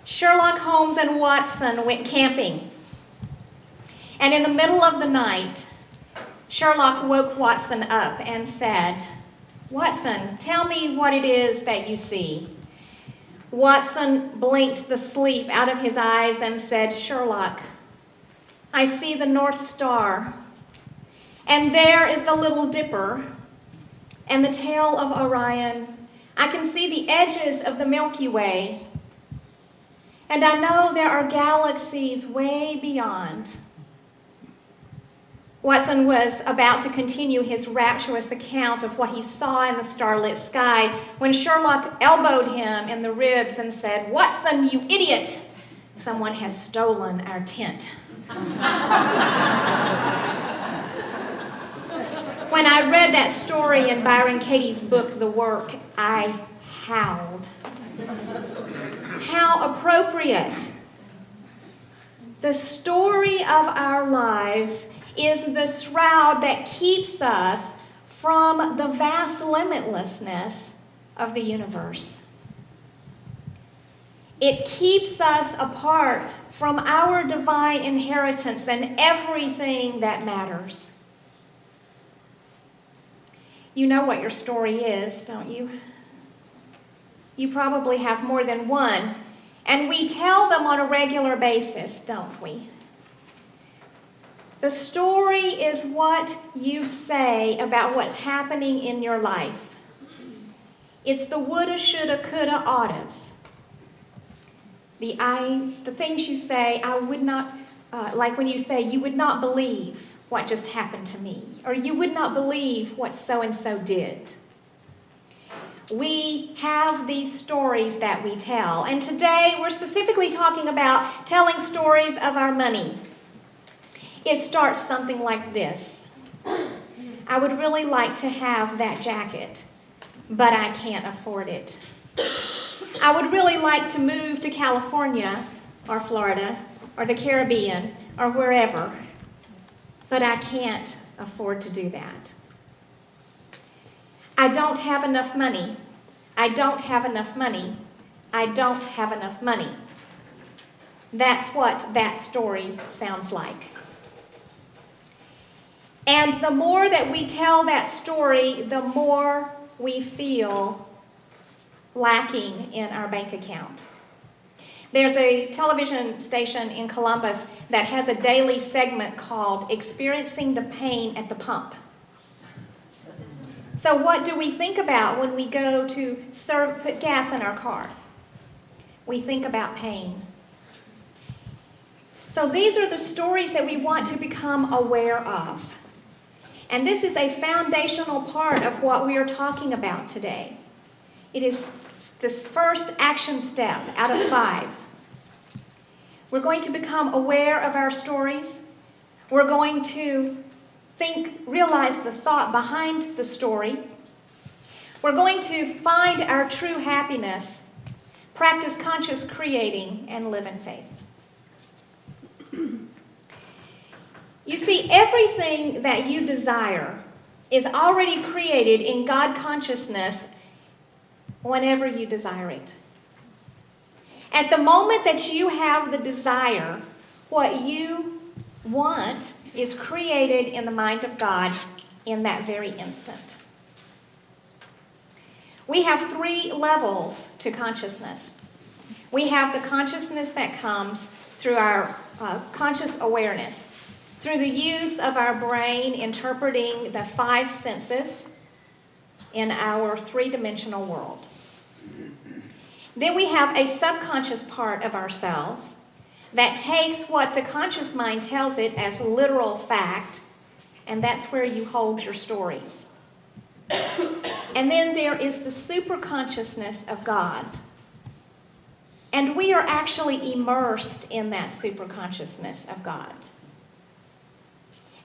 Sherlock Holmes and Watson went camping. And in the middle of the night, Sherlock woke Watson up and said, "Watson, tell me what it is that you see." Watson blinked the sleep out of his eyes and said, "Sherlock, I see the North Star, and there is the Little Dipper, and the tail of Orion. I can see the edges of the Milky Way, and I know there are galaxies way beyond." Watson was about to continue his rapturous account of what he saw in the starlit sky when Sherlock elbowed him in the ribs and said, "Watson, you idiot! Someone has stolen our tent." When I read that story in Byron Katie's book, The Work, I howled. How appropriate. The story of our lives is the shroud that keeps us from the vast limitlessness of the universe. It keeps us apart from our divine inheritance and everything that matters. You know what your story is, don't you? You probably have more than one, and we tell them on a regular basis, don't we? The story is what you say about what's happening in your life. It's the woulda, shoulda, coulda, oughtas. The things you say, I would not, like when you say, you would not believe what just happened to me, or you would not believe what so-and-so did. We have these stories that we tell, and today we're specifically talking about telling stories of our money. It starts something like this. I would really like to have that jacket, but I can't afford it. I would really like to move to California or Florida or the Caribbean or wherever, but I can't afford to do that. I don't have enough money. I don't have enough money. I don't have enough money. That's what that story sounds like. And the more that we tell that story, the more we feel lacking in our bank account. There's a television station in Columbus that has a daily segment called Experiencing the Pain at the Pump. So what do we think about when we go to put gas in our car? We think about pain. So these are the stories that we want to become aware of. And this is a foundational part of what we are talking about today. It is this first action step out of 5. We're going to become aware of our stories. We're going to realize the thought behind the story. We're going to find our true happiness, practice conscious creating, and live in faith. You see, everything that you desire is already created in God consciousness whenever you desire it. At the moment that you have the desire, what you want is created in the mind of God in that very instant. We have 3 levels to consciousness. We have the consciousness that comes through our conscious awareness, through the use of our brain interpreting the 5 senses in our 3-dimensional world. Then we have a subconscious part of ourselves that takes what the conscious mind tells it as literal fact, and that's where you hold your stories. And then there is the superconsciousness of God. And we are actually immersed in that superconsciousness of God.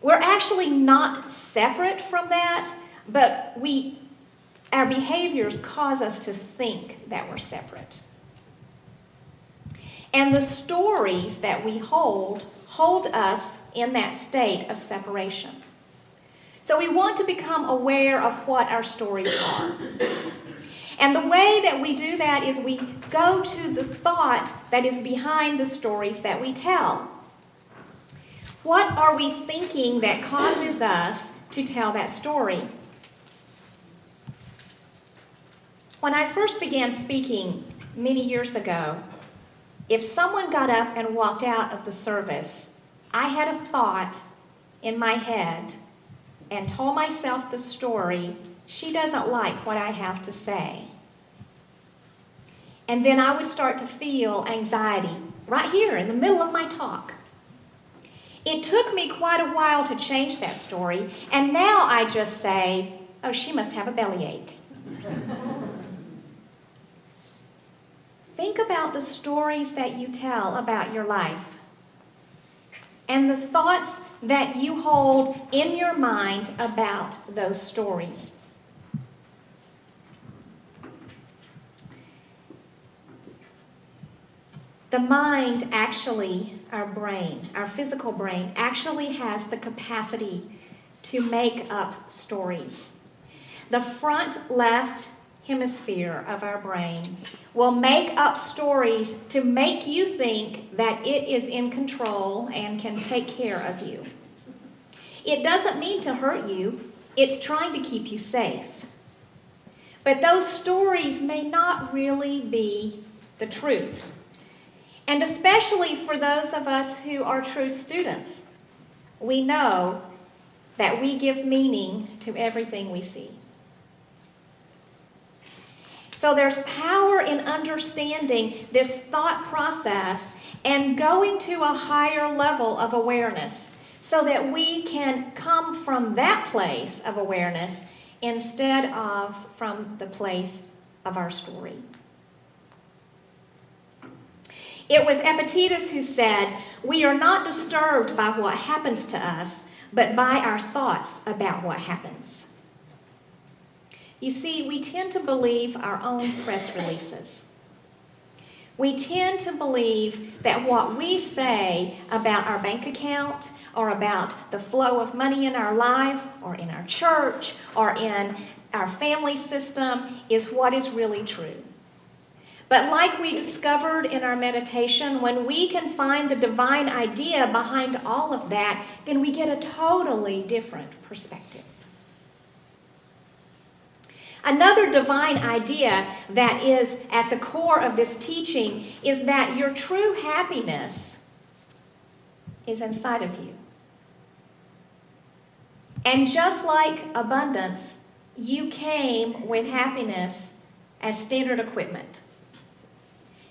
We're actually not separate from that, but our behaviors cause us to think that we're separate. And the stories that we hold us in that state of separation. So we want to become aware of what our stories are. And the way that we do that is we go to the thought that is behind the stories that we tell. What are we thinking that causes us to tell that story? When I first began speaking many years ago, if someone got up and walked out of the service, I had a thought in my head and told myself the story, she doesn't like what I have to say. And then I would start to feel anxiety right here in the middle of my talk. It took me quite a while to change that story, and now I just say, oh, she must have a bellyache. Think about the stories that you tell about your life and the thoughts that you hold in your mind about those stories. The mind actually, our brain, our physical brain, actually has the capacity to make up stories. The front left hemisphere of our brain will make up stories to make you think that it is in control and can take care of you. It doesn't mean to hurt you, it's trying to keep you safe. But those stories may not really be the truth. And especially for those of us who are true students, we know that we give meaning to everything we see. So there's power in understanding this thought process and going to a higher level of awareness so that we can come from that place of awareness instead of from the place of our story. It was Epictetus who said, "We are not disturbed by what happens to us, but by our thoughts about what happens." You see, we tend to believe our own press releases. We tend to believe that what we say about our bank account or about the flow of money in our lives or in our church or in our family system is what is really true. But like we discovered in our meditation, when we can find the divine idea behind all of that, then we get a totally different perspective. Another divine idea that is at the core of this teaching is that your true happiness is inside of you. And just like abundance, you came with happiness as standard equipment.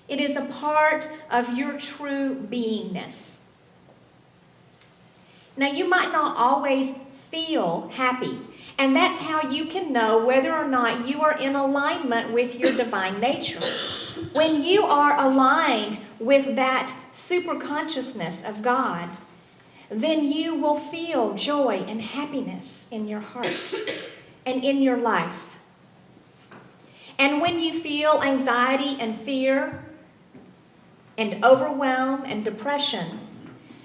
It is a part of your true beingness. Now, you might not always feel happy, and that's how you can know whether or not you are in alignment with your divine nature. When you are aligned with that superconsciousness of God, then you will feel joy and happiness in your heart and in your life. And when you feel anxiety and fear and overwhelm and depression,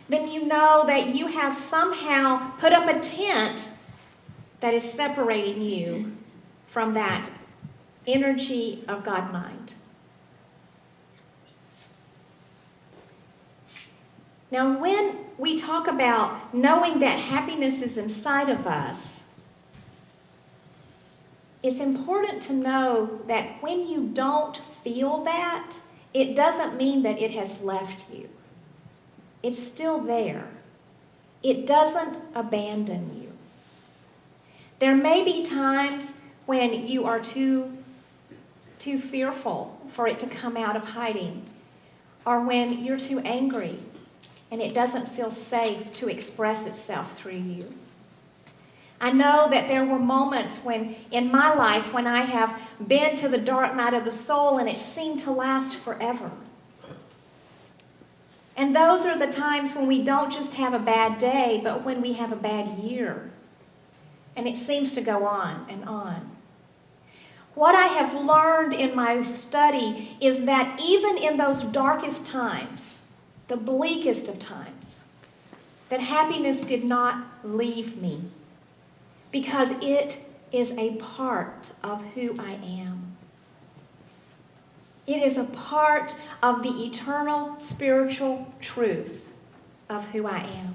then you know that you have somehow put up a tent that is separating you from that energy of God mind. Now, when we talk about knowing that happiness is inside of us, it's important to know that when you don't feel that, it doesn't mean that it has left you. It's still there. It doesn't abandon you. There may be times when you are too fearful for it to come out of hiding, or when you're too angry and it doesn't feel safe to express itself through you. I know that there were moments when, in my life, when I have been to the dark night of the soul and it seemed to last forever. And those are the times when we don't just have a bad day, but when we have a bad year. And it seems to go on and on. What I have learned in my study is that even in those darkest times, the bleakest of times, that happiness did not leave me, because it is a part of who I am. It is a part of the eternal spiritual truth of who I am.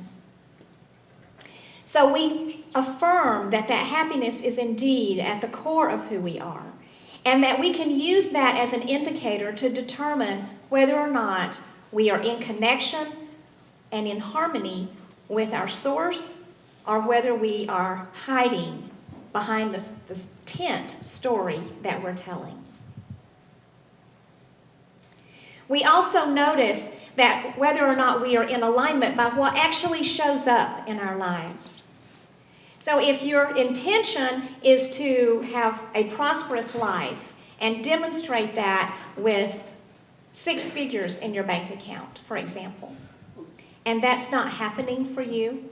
So we affirm that happiness is indeed at the core of who we are, and that we can use that as an indicator to determine whether or not we are in connection and in harmony with our source, or whether we are hiding behind the tent story that we're telling. We also notice that whether or not we are in alignment by what actually shows up in our lives. So if your intention is to have a prosperous life and demonstrate that with 6 figures in your bank account, for example, and that's not happening for you,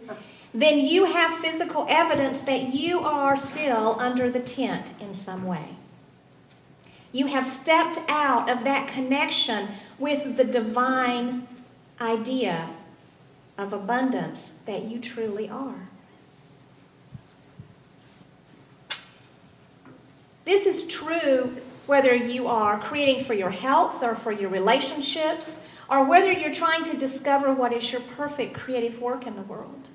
then you have physical evidence that you are still under the tent in some way. You have stepped out of that connection with the divine idea of abundance that you truly are. This is true whether you are creating for your health or for your relationships, or whether you're trying to discover what is your perfect creative work in the world.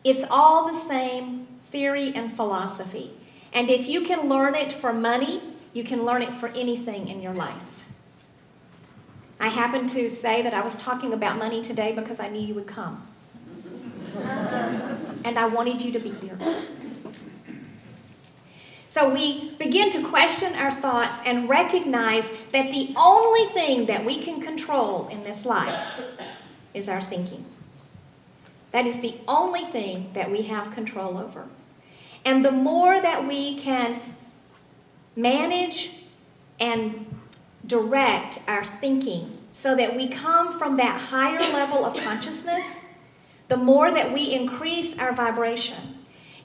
It's all the same theory and philosophy. And if you can learn it for money, you can learn it for anything in your life. I happen to say that I was talking about money today because I knew you would come. And I wanted you to be here. So we begin to question our thoughts and recognize that the only thing that we can control in this life is our thinking. That is the only thing that we have control over. And the more that we can manage and direct our thinking so that we come from that higher level of consciousness, the more that we increase our vibration.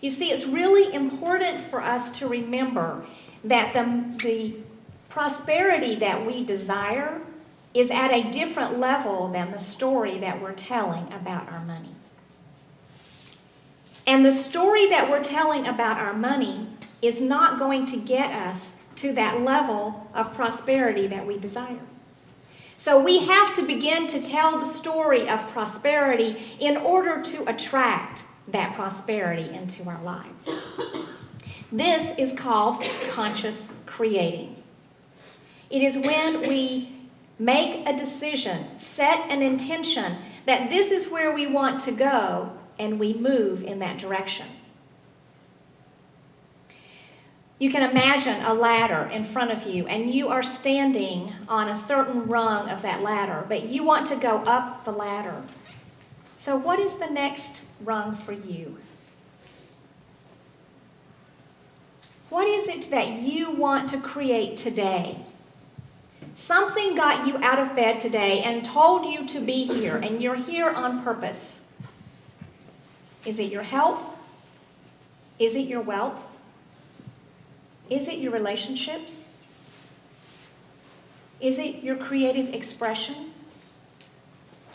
You see, it's really important for us to remember that the prosperity that we desire is at a different level than the story that we're telling about our money. And the story that we're telling about our money is not going to get us to that level of prosperity that we desire. So we have to begin to tell the story of prosperity in order to attract that prosperity into our lives. This is called conscious creating. It is when we make a decision, set an intention that this is where we want to go, and we move in that direction. You can imagine a ladder in front of you, and you are standing on a certain rung of that ladder, but you want to go up the ladder. So what is the next rung for you? What is it that you want to create today? Something got you out of bed today and told you to be here, and you're here on purpose. Is it your health? Is it your wealth? Is it your relationships? Is it your creative expression?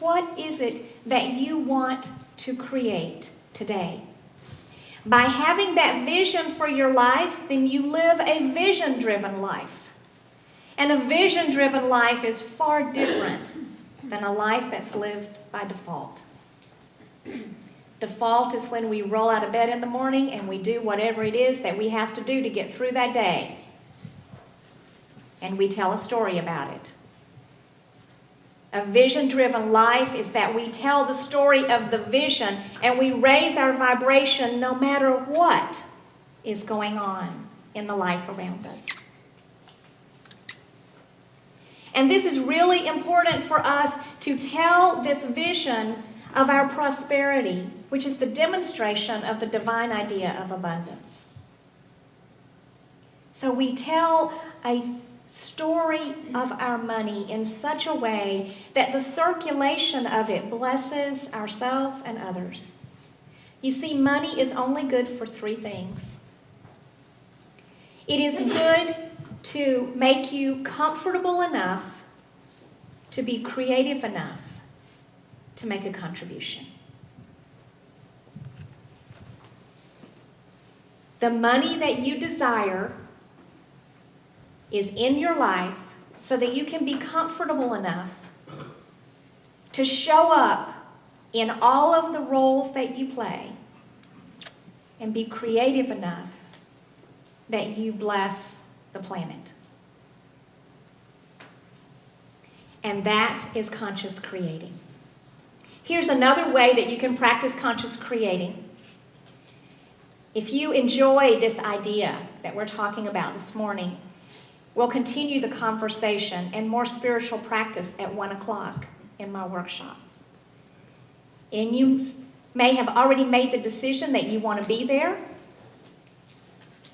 What is it that you want to create today? By having that vision for your life, then you live a vision-driven life. And a vision-driven life is far different than a life that's lived by default. Default is when we roll out of bed in the morning and we do whatever it is that we have to do to get through that day. And we tell a story about it. A vision-driven life is that we tell the story of the vision and we raise our vibration no matter what is going on in the life around us. And this is really important for us to tell this vision of our prosperity, which is the demonstration of the divine idea of abundance. So we tell a story of our money in such a way that the circulation of it blesses ourselves and others. You see, money is only good for 3 things. It is good to make you comfortable enough to be creative enough to make a contribution. The money that you desire is in your life so that you can be comfortable enough to show up in all of the roles that you play and be creative enough that you bless the planet. And that is conscious creating. Here's another way that you can practice conscious creating. If you enjoy this idea that we're talking about this morning, we'll continue the conversation and more spiritual practice at 1 o'clock in my workshop. And you may have already made the decision that you want to be there,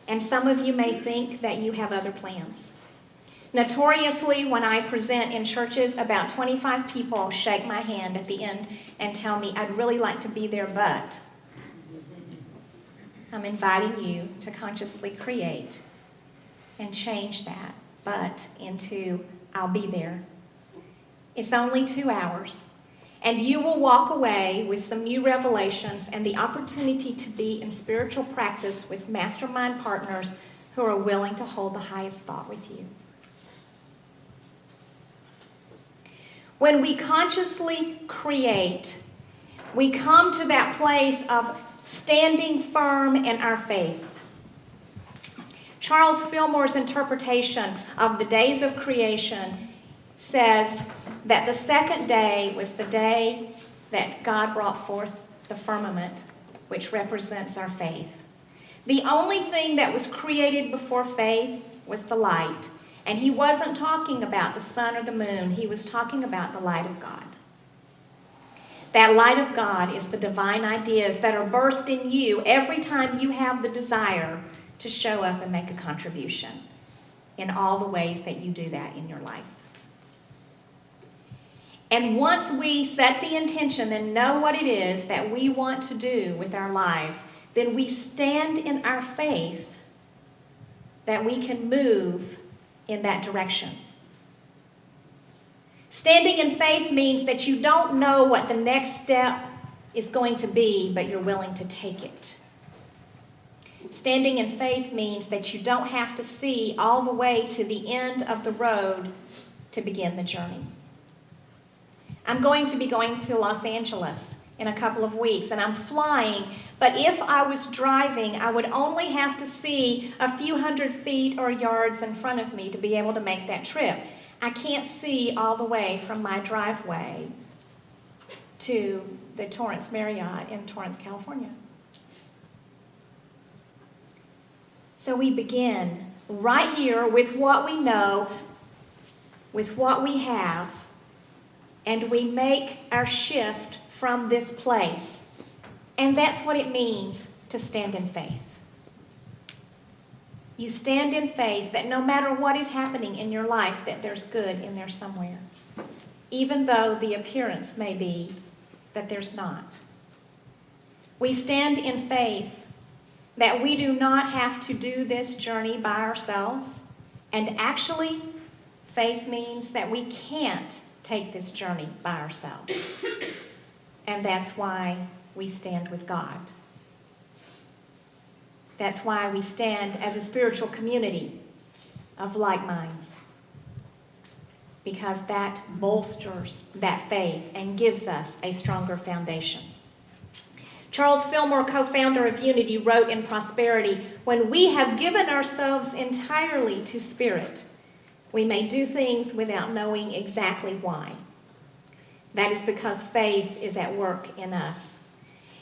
and some of you may think that you have other plans. Notoriously, when I present in churches, about 25 people shake my hand at the end and tell me, I'd really like to be there, but I'm inviting you to consciously create and change that but into I'll be there. It's only 2 hours, and you will walk away with some new revelations and the opportunity to be in spiritual practice with mastermind partners who are willing to hold the highest thought with you. When we consciously create, we come to that place of standing firm in our faith. Charles Fillmore's interpretation of the days of creation says that the second day was the day that God brought forth the firmament, which represents our faith. The only thing that was created before faith was the light. And he wasn't talking about the sun or the moon. He was talking about the light of God. That light of God is the divine ideas that are birthed in you every time you have the desire to show up and make a contribution in all the ways that you do that in your life. And once we set the intention and know what it is that we want to do with our lives, then we stand in our faith that we can move in that direction. Standing in faith means that you don't know what the next step is going to be, but you're willing to take it. Standing in faith means that you don't have to see all the way to the end of the road to begin the journey. I'm going to be going to Los Angeles in a couple of weeks, and I'm flying, but if I was driving, I would only have to see a few hundred feet or yards in front of me to be able to make that trip. I can't see all the way from my driveway to the Torrance Marriott in Torrance, California. So we begin right here with what we know, with what we have, and we make our shift from this place. And that's what it means to stand in faith. You stand in faith that no matter what is happening in your life, that there's good in there somewhere, even though the appearance may be that there's not. We stand in faith that we do not have to do this journey by ourselves, and actually, faith means that we can't take this journey by ourselves. And that's why we stand with God. That's why we stand as a spiritual community of like minds. Because that bolsters that faith and gives us a stronger foundation. Charles Fillmore, co-founder of Unity, wrote in Prosperity, "When we have given ourselves entirely to Spirit, we may do things without knowing exactly why. That is because faith is at work in us.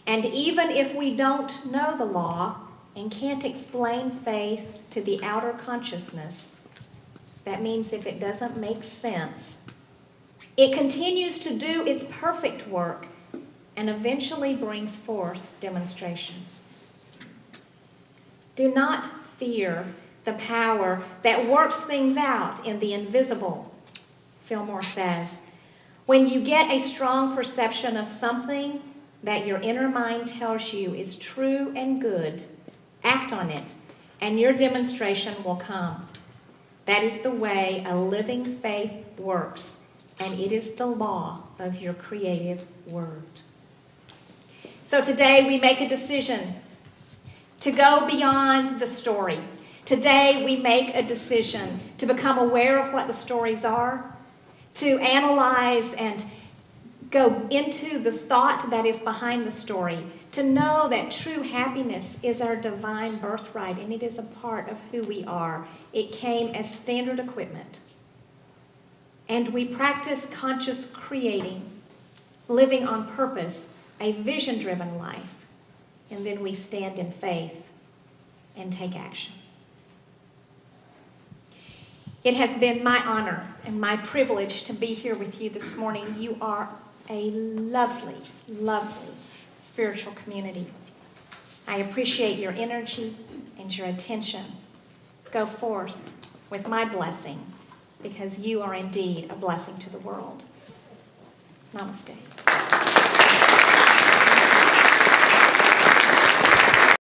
And even if we don't know the law and can't explain faith to the outer consciousness, that means if it doesn't make sense, it continues to do its perfect work and eventually brings forth demonstration. Do not fear the power that works things out in the invisible," Fillmore says. "When you get a strong perception of something that your inner mind tells you is true and good, act on it, and your demonstration will come. That is the way a living faith works, and it is the law of your creative word." So today we make a decision to go beyond the story, Today, we make a decision to become aware of what the stories are, to analyze and go into the thought that is behind the story, to know that true happiness is our divine birthright and it is a part of who we are. It came as standard equipment. And we practice conscious creating, living on purpose, a vision-driven life. And then we stand in faith and take action. It has been my honor and my privilege to be here with you this morning. You are a lovely, lovely spiritual community. I appreciate your energy and your attention. Go forth with my blessing, because you are indeed a blessing to the world. Namaste.